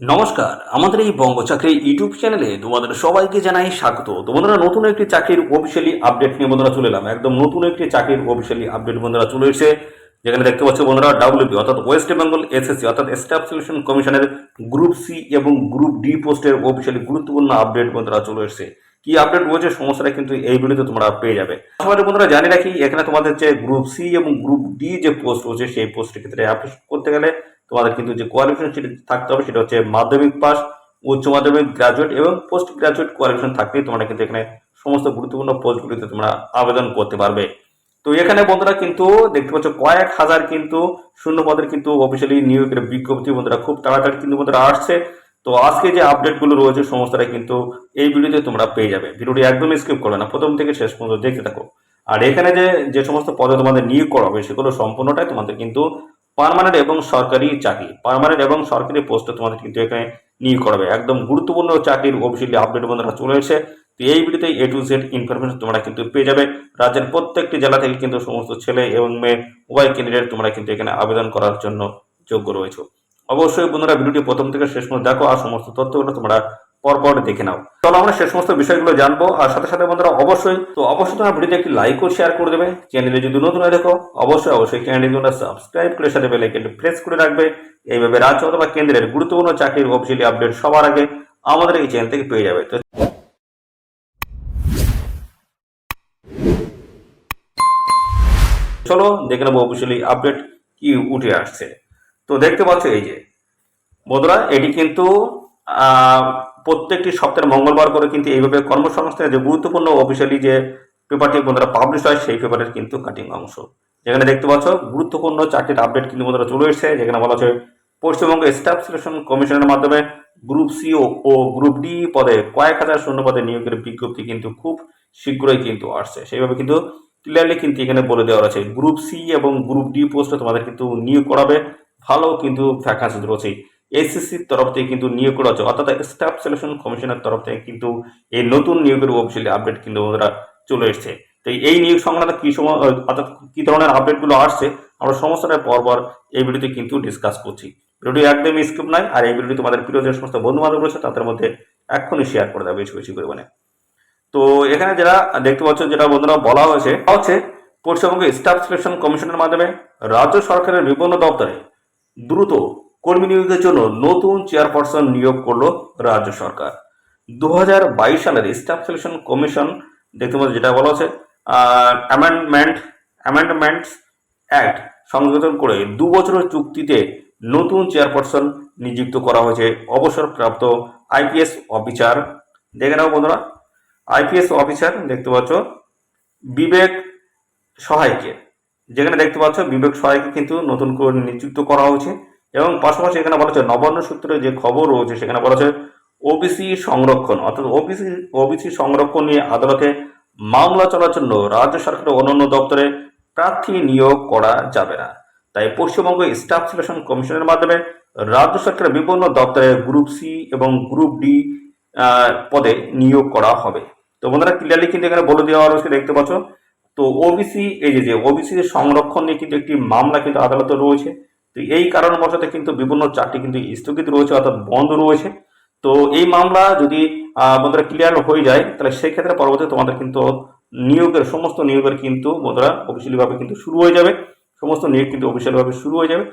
নমস্কার, আমাদের এই বঙ্গ চাকরি ইউটিউব চ্যানেলে তোমাদের সবাইকে জানাই স্বাগত। তো বন্ধুরা, নতুন একটি চাকরির অফিসিয়ালি আপডেট নিয়ে বন্ধুরা চলে এলাম। একদম নতুন একটি চাকরির অফিসিয়ালি আপডেট বন্ধুরা চলে এসেছে, যেখানে দেখতে পাচ্ছ বন্ধুরা ডাব্লিউবি অর্থাৎ ওয়েস্ট বেঙ্গল এসএসসি অর্থাৎ স্টাফ সিলেকশন কমিশনের গ্রুপ সি এবং গ্রুপ ডি পোস্টের অফিসিয়ালি গুরুত্বপূর্ণ আপডেট বন্ধুরা চলে এসেছে। কি আপডেট রয়েছে সমস্যাটা কিন্তু এই ভিডিওতে তোমরা পেয়ে যাবে। সবাই বন্ধুরা জানি রাখি, এখানে তোমাদের যে গ্রুপ সি এবং গ্রুপ ডি যে পোস্ট রয়েছে সেই পোস্টের ক্ষেত্রে অ্যাপ্লাই করতে গেলে তোমাদের কিন্তু যে কোয়ালিফিকেশন সেটা থাকতে হবে, সেটা হচ্ছে মাধ্যমিক পাস, উচ্চ মাধ্যমিক, গ্রাজুয়েট এবং পোস্ট গ্রাজুয়েট কোয়ালিফিকেশন থাকলেই তোমরা কিন্তু এখানে সমস্ত গুরুত্বপূর্ণ পোস্টগুলিতে তোমরা আবেদন করতে পারবে। তো এখানে বন্ধুরা কিন্তু দেখতে পাচ্ছ কয়েক হাজার কিন্তু শূন্য পদের কিন্তু অফিসিয়ালি নিয়োগের বিজ্ঞপ্তি বন্ধুরা খুব তাড়াতাড়ি কিন্তু বন্ধুরা আসছে। তো আজকে যে আপডেটগুলো রয়েছে সমস্তটাই কিন্তু এই ভিডিওতে তোমরা পেয়ে যাবে। ভিডিওটি একদম স্কিপ করবে না, প্রথম থেকে শেষ পর্যন্ত দেখতে থাকো। আর এখানে যে যে সমস্ত পদে তোমাদের নিয়োগ করা হবে সেগুলো সম্পূর্ণটাই তোমাদের কিন্তু পার্মানেন্ট এবং সরকারি চাকরি, পার্মানেন্ট এবং সরকারি পোস্টে তোমাদের কিন্তু এখানে নিয়োগ করাবে। একদম গুরুত্বপূর্ণ চাকরির অফিসিয়ালি আপডেট বন্ধুরা চলে এসেছে। তো এই ভিডিওতে এ টু জেড ইনফরমেশন তোমরা কিন্তু পেয়ে যাবে। রাজ্যের প্রত্যেকটি জেলা থেকে কিন্তু সমস্ত ছেলে এবং মেয়ে উভয় ক্যান্ডিডেট তোমরা কিন্তু এখানে আবেদন করার জন্য যোগ্য রয়েছে। অবশ্যই বন্ধুরা ভিডিওটি প্রথম থেকে শেষ পর্যন্ত দেখো আর সমস্ত তথ্যগুলো তোমরা পরপর দেখে নাও। চলো আমরা সে সমস্ত বিষয়গুলো জানবো। আর সাথে সাথে বন্ধুরা অবশ্যই তোমরা ভিডিওতে একটি লাইক ও শেয়ার করে দেবে। চ্যানেলে যদি নতুন হয়ে দেখো অবশ্যই চ্যানেলটি তোমরা সাবস্ক্রাইব করে সাথে বেল আইকনটি প্রেস করে রাখবে। এইভাবে রাজ্য অথবা কেন্দ্রের গুরুত্বপূর্ণ চাকরির অফিসিয়ালি আপডেট সবার আগে আমাদের এই চ্যানেল থেকে পেয়ে যাবে। তো চলো দেখে নেবো অফিসিয়ালি আপডেট কি উঠে আসছে। তো দেখতে পাচ্ছ এই যে বন্ধুরা, এটি কিন্তু প্রত্যেকটি সপ্তাহের মঙ্গলবার করে কিন্তু এইভাবে কর্মসংস্থানের যে গুরুত্বপূর্ণ অফিসিয়ালি যে পেপারটি বন্ধুরা পাবলিশ হয় সেই পেপারের কিন্তু কাটিং অংশ। যেখানে দেখতে পাচ্ছ গুরুত্বপূর্ণ চাকরির আপডেট কিন্তু বন্ধুরা চলে এসেছে, যেখানে বলা হচ্ছে পশ্চিমবঙ্গ স্টাফ সিলেকশন কমিশনের মাধ্যমে গ্রুপ সি ও গ্রুপ ডি পদে কয়েক হাজার শূন্য পদে নিয়োগের বিজ্ঞপ্তি কিন্তু খুব শীঘ্রই কিন্তু আসছে। সেইভাবে কিন্তু ক্লিয়ারলি কিন্তু এখানে বলে দেওয়া আছে গ্রুপ সি এবং গ্রুপ ডি পোস্টে তোমাদের কিন্তু নিয়োগ করাবে। ভালো কিন্তু ভ্যাকান্সি রয়েছে। এসএসসির তরফ থেকে কিন্তু নিয়োগ করা হচ্ছে, অর্থাৎ স্টাফ সিলেকশন কমিশনের তরফ থেকে কিন্তু এই নতুন নিয়োগের অফিসিয়ালি আপডেট কিন্তু ওরা চলে এসছে। তো এই নিয়োগ সংক্রান্ত কি সময় অর্থাৎ কি ধরনের আপডেটগুলো আসছে আমরা সমস্তটা পরপর এই ভিডিওতে কিন্তু ডিসকাস করছি। ভিডিওটি একদমই স্কিপ নয়। আর এই ভিডিওটি তোমাদের প্রিয় যে সমস্ত বন্ধু বান্ধব রয়েছে তাদের মধ্যে এক্ষুনি শেয়ার করে দেবে বেশি বেশি পরিমাণে। তো এখানে যেটা দেখতে পাচ্ছ, যেটা বন্ধুরা বলা হচ্ছে পশ্চিমবঙ্গ স্টাফ সিলেকশন কমিশনের মাধ্যমে রাজ্য সরকারের বিভিন্ন দপ্তরে দ্রুত কর্মী নিয়োগের জন্য নতুন চেয়ারপারসন নিয়োগ করলো রাজ্য সরকার। 2022 সালের স্টাফ সিলেকশন কমিশন দেখতে পাচ্ছি যেটা বলা হচ্ছে অ্যামেন্ডমেন্টস অ্যাক্ট সংশোধন করে 2 বছরের চুক্তিতে নতুন চেয়ারপারসন নিযুক্ত করা হয়েছে অবসরপ্রাপ্ত আইপিএস অফিসার। দেখে নাও বন্ধুরা, আইপিএস অফিসার দেখতে পাচ্ছ বিবেক সহায়কে। যেখানে দেখতে পাচ্ছ বিবেক সহায়কে কিন্তু নতুন করে নিযুক্ত করা হয়েছে। এবং পাশাপাশি এখানে বলা হচ্ছে নবান্ন সূত্রে যে খবর রয়েছে সেখানে বলা হচ্ছে ওবিসি সংরক্ষণ অর্থাৎ ওবিসি সংরক্ষণ নিয়ে আদালতে মামলা চলার জন্য রাজ্য সরকারের অন্যান্য দপ্তরে প্রার্থী নিয়োগ করা যাবে না। তাই পশ্চিমবঙ্গ স্টাফ সিলেকশন কমিশনের মাধ্যমে রাজ্য সরকারের বিভিন্ন দপ্তরে গ্রুপ সি এবং গ্রুপ ডি পদে নিয়োগ করা হবে। তো বন্ধুরা ক্লিয়ারলি কিন্তু এখানে বলে দেওয়া রয়েছে দেখতে পাচ্ছ। তো ওবিসি এই যে ওবিসি সংরক্ষণ নিয়ে কিন্তু একটি মামলা কিন্তু আদালতে রয়েছে। তো এই কারণবশত কিন্তু বিভিন্ন চাকরি কিন্তু স্থগিত রয়েছে অর্থাৎ বন্ধ রয়েছে। তো এই মামলা যদি বন্ধুরা ক্লিয়ার হয়ে যায় তাহলে সেক্ষেত্রে পরবর্তীতে তোমাদের কিন্তু সমস্ত নিয়োগের কিন্তু বন্ধুরা অফিসিয়ালি ভাবে কিন্তু শুরু হয়ে যাবে। সমস্ত নিয়োগ কিন্তু অফিসিয়ালি ভাবে শুরু হয়ে যাবে।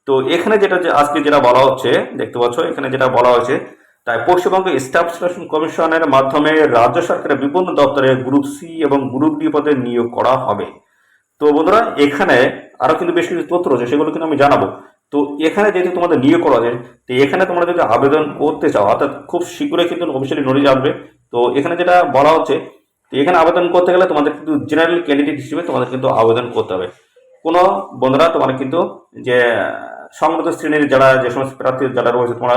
তো এখানে যেটা আজকে যেটা বলা হচ্ছে দেখতে পাচ্ছ, এখানে যেটা বলা হয়েছে তাই পশ্চিমবঙ্গ স্টাফ সিলেকশন কমিশনের মাধ্যমে রাজ্য সরকারের বিভিন্ন দপ্তরে গ্রুপ সি এবং গ্রুপ ডি পদে নিয়োগ করা হবে। তো বন্ধুরা এখানে আরো কিন্তু বেশ কিছু তথ্য রয়েছে, সেগুলো কিন্তু আমি জানাবো। তো এখানে যেহেতু তোমাদের নিয়োগ করা যায়, তো এখানে তোমরা যদি আবেদন করতে চাও অর্থাৎ খুব শীঘ্রই কিন্তু অফিসিয়ালি নোটিশ আসবে। তো এখানে যেটা বলা হচ্ছে, তো এখানে আবেদন করতে গেলে তোমাদের কিন্তু জেনারেল ক্যান্ডিডেট হিসেবে তোমাদের কিন্তু আবেদন করতে হবে। কোনো বন্ধুরা তোমার কিন্তু যে সংগত শ্রেণীর যারা যে সমস্ত প্রার্থী যারা রয়েছে তোমরা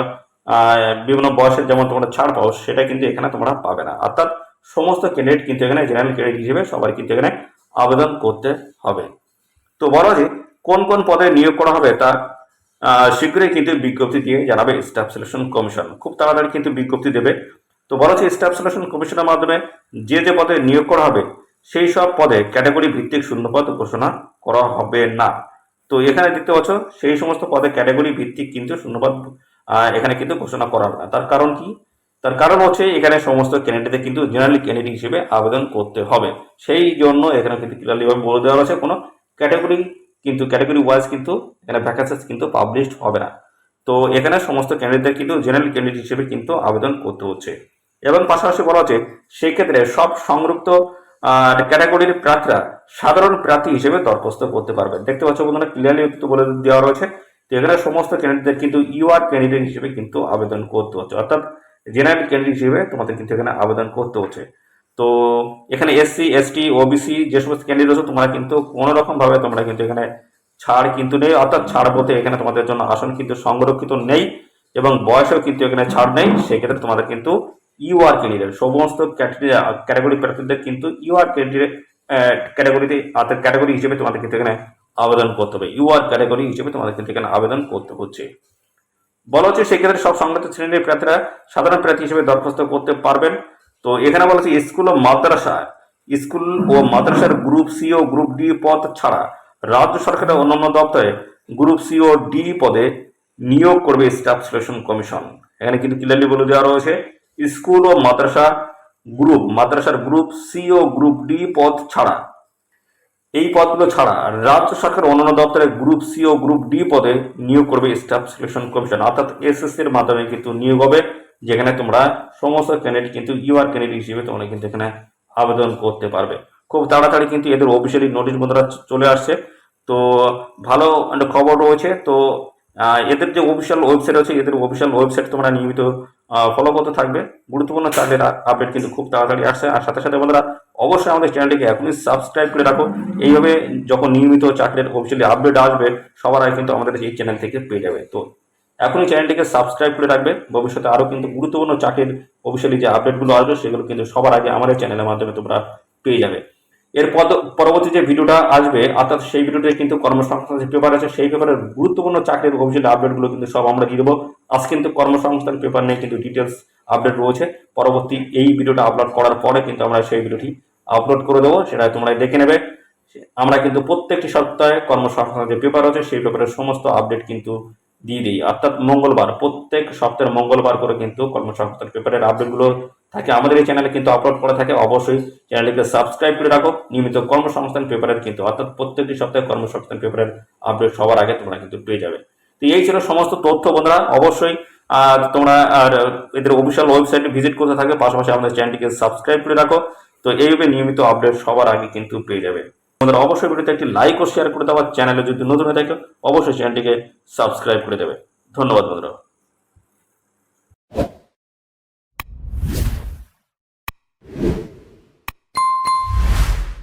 বিভিন্ন বয়সের যেমন তোমরা ছাড় পাও সেটা কিন্তু এখানে তোমরা পাবে না। অর্থাৎ সমস্ত ক্যান্ডিডেট কিন্তু এখানে জেনারেল ক্যান্ডিডেট হিসেবে সবাই কিন্তু এখানে আবেদন করতে হবে। তো বলা যে কোন কোন পদে নিয়োগ করা হবে তা শীঘ্রই কিন্তু বিজ্ঞপ্তি দিয়ে জানাবে স্টাফ সিলেকশন কমিশন। খুব তাড়াতাড়ি কিন্তু বিজ্ঞপ্তি দেবে। তো বলা হচ্ছে স্টাফ সিলেকশন কমিশনের মাধ্যমে যে যে পদে নিয়োগ করা হবে সেই সব পদে ক্যাটাগরি ভিত্তিক শূন্যপদ ঘোষণা করা হবে না। তো এখানে দেখতে পাচ্ছ সেই সমস্ত পদে ক্যাটাগরি ভিত্তিক কিন্তু শূন্যপদ এখানে কিন্তু ঘোষণা করা হবে না। তার কারণ কি? তার কারণ হচ্ছে এখানে সমস্ত ক্যান্ডিডেটদের কিন্তু জেনারেল ক্যান্ডিডেট হিসেবে আবেদন করতে হবে। সেই জন্য এখানে কিন্তু ক্লিয়ারলি ভাবে বলে দেওয়া হয়েছে কোনো ক্যাটাগরি কিন্তু ক্যাটাগরি ওয়াইজ কিন্তু এখানে ভ্যাকেন্সিস কিন্তু পাবলিশড হবে না। তো এখানে সমস্ত ক্যান্ডিডেটদের কিন্তু জেনারেল ক্যান্ডিডেট হিসেবে কিন্তু আবেদন করতে হচ্ছে। এবং পাশাপাশি বলা হচ্ছে সেই ক্ষেত্রে সব সংযুক্ত ক্যাটাগরির প্রার্থীরা সাধারণ প্রার্থী হিসেবে দরখাস্ত করতে পারবেন। দেখতে পাচ্ছ বন্ধুরা ক্লিয়ারলি কিন্তু বলে দেওয়া রয়েছে। তো এখানে সমস্ত ক্যান্ডিডেটদের কিন্তু ইউআর ক্যান্ডিডেট হিসেবে কিন্তু আবেদন করতে হচ্ছে, অর্থাৎ জেনারেল ক্যান্ডিডেট হিসেবে তোমাদের কিন্তু এখানে আবেদন করতে হচ্ছে। তো এখানে এসসি এসটি ওবিসি যে সমস্ত ক্যান্ডিডেট আছে তোমরা কিন্তু কোনো রকম ভাবে তোমরা কিন্তু এখানে ছাড় কিন্তু নেই, অর্থাৎ ছাড় বলতে এখানে তোমাদের জন্য আসন কিন্তু সংরক্ষিত নেই এবং বয়সেও কিন্তু এখানে ছাড় নেই। সেক্ষেত্রে তোমাদের কিন্তু ইউআর ক্যান্ডিডেট সমস্ত ক্যাটাগরি প্রার্থীদের কিন্তু ইউআর ক্যান্ডিডেট ক্যাটাগরিতে ক্যাটাগরি হিসেবে তোমাদের কিন্তু এখানে আবেদন করতে হবে। ইউআর ক্যাটাগরি হিসেবে তোমাদের কিন্তু এখানে আবেদন করতে হচ্ছে। বলা হচ্ছে সেক্ষেত্রে সব সংগঠিত শ্রেণীর প্রার্থীরা সাধারণ প্রার্থী হিসেবে দরখাস্ত করতে পারবেন। তো এখানে বলা হচ্ছে স্কুল ও মাদ্রাসার গ্রুপ সি ও গ্রুপ ডি পদ ছাড়া রাজ্য সরকারের অন্যান্য দপ্তরে গ্রুপ সি ও ডি পদে নিয়োগ করবে স্টাফ সিলেকশন কমিশন। এখানে কিন্তু ক্লিয়ারলি বলে দেওয়া রয়েছে স্কুল ও মাদ্রাসার গ্রুপ সি ও গ্রুপ ডি পদ ছাড়া, এই পদগুলো ছাড়া রাজ্য সরকার অন্যান্য দপ্তরে গ্রুপ সি ও গ্রুপ ডি পদে নিয়োগ করবে স্টাফ সিলেকশন কমিশন, অর্থাৎ এসএসসির মাধ্যমে কিন্তু নিয়োগ হবে, যেখানে তোমরা সমস্ত ক্যান্ডিডেট কিন্তু ইউআর ক্যান্ডিডেট হিসেবে তোমরা কিন্তু এখানে আবেদন করতে পারবে। খুব তাড়াতাড়ি কিন্তু এদের অফিসিয়ালি নোটিশ বন্ধুরা চলে আসছে। তো ভালো একটা খবর রয়েছে। তো এদের যে অফিসিয়াল ওয়েবসাইট আছে, এদের অফিসিয়াল ওয়েবসাইট তোমরা নিয়মিত ফলো করতে থাকবে। গুরুত্বপূর্ণ চাকরির আপডেট কিন্তু খুব তাড়াতাড়ি আসছে। আর সাথে সাথে বন্ধুরা অবশ্যই আমাদের চ্যানেলটিকে এখনই সাবস্ক্রাইব করে রাখো। এইভাবে যখন নিয়মিত চাকরির অফিসিয়ালি আপডেট আসবে সবার আগে কিন্তু আমাদের এই চ্যানেল থেকে পেয়ে যাবে। তো এখনই চ্যানেলটিকে সাবস্ক্রাইব করে রাখবে। ভবিষ্যতে আরও কিন্তু গুরুত্বপূর্ণ চাকরির অফিসিয়ালি যে আপডেটগুলো আসবে সেগুলো কিন্তু সবার আগে আমাদের চ্যানেলের মাধ্যমে তোমরা পেয়ে যাবে। এর পরবর্তী যে ভিডিওটা আসবে, অর্থাৎ সেই ভিডিওতে কিন্তু কর্মসংস্থান যে পেপার আছে সেই পেপারের গুরুত্বপূর্ণ চাকরির অফিসিয়াল আপডেটগুলো কিন্তু সব আমরা দিয়ে দেবো। আজ কিন্তু কর্মসংস্থান পেপার নিয়ে কিন্তু ডিটেলস আপডেট রয়েছে। পরবর্তী এই ভিডিওটা আপলোড করার পরে কিন্তু আমরা সেই ভিডিওটি আপলোড করে দেবো, সেটা তোমরা দেখে নেবে। আমরা কিন্তু প্রত্যেকটি সপ্তাহে কর্মসংস্থান যে পেপার আছে সেই পেপারের সমস্ত আপডেট কিন্তু দিয়ে দিই, অর্থাৎ মঙ্গলবার, প্রত্যেক সপ্তাহের মঙ্গলবার করে কিন্তু কর্মসংস্থান পেপারের আপডেটগুলো থাকে আমাদের এই চ্যানেলে কিন্তু আপলোড করা থাকে। অবশ্যই চ্যানেলটিকে সাবস্ক্রাইব করে রাখো। নিয়মিত কর্মসংস্থান পেপারের কিন্তু অর্থাৎ প্রত্যেকটি সপ্তাহে কর্মসংস্থান পেপারের আপডেট সবার আগে তোমরা কিন্তু পেয়ে যাবে। তো এই ছিল সমস্ত তথ্য বন্ধুরা। অবশ্যই তোমরা এদের অফিসিয়াল ওয়েবসাইটে ভিজিট করতে থাকবে, পাশাপাশি আমাদের চ্যানেলটিকে সাবস্ক্রাইব করে রাখো। তো এইভাবে নিয়মিত আপডেট সবার আগে কিন্তু পেয়ে যাবে। বন্ধুরা অবশ্যই ভিডিওতে একটি লাইক ও শেয়ার করে দেওয়া, চ্যানেলে যদি নতুন হয়ে থাকে অবশ্যই চ্যানেলটিকে সাবস্ক্রাইব করে দেবে। ধন্যবাদ বন্ধুরা।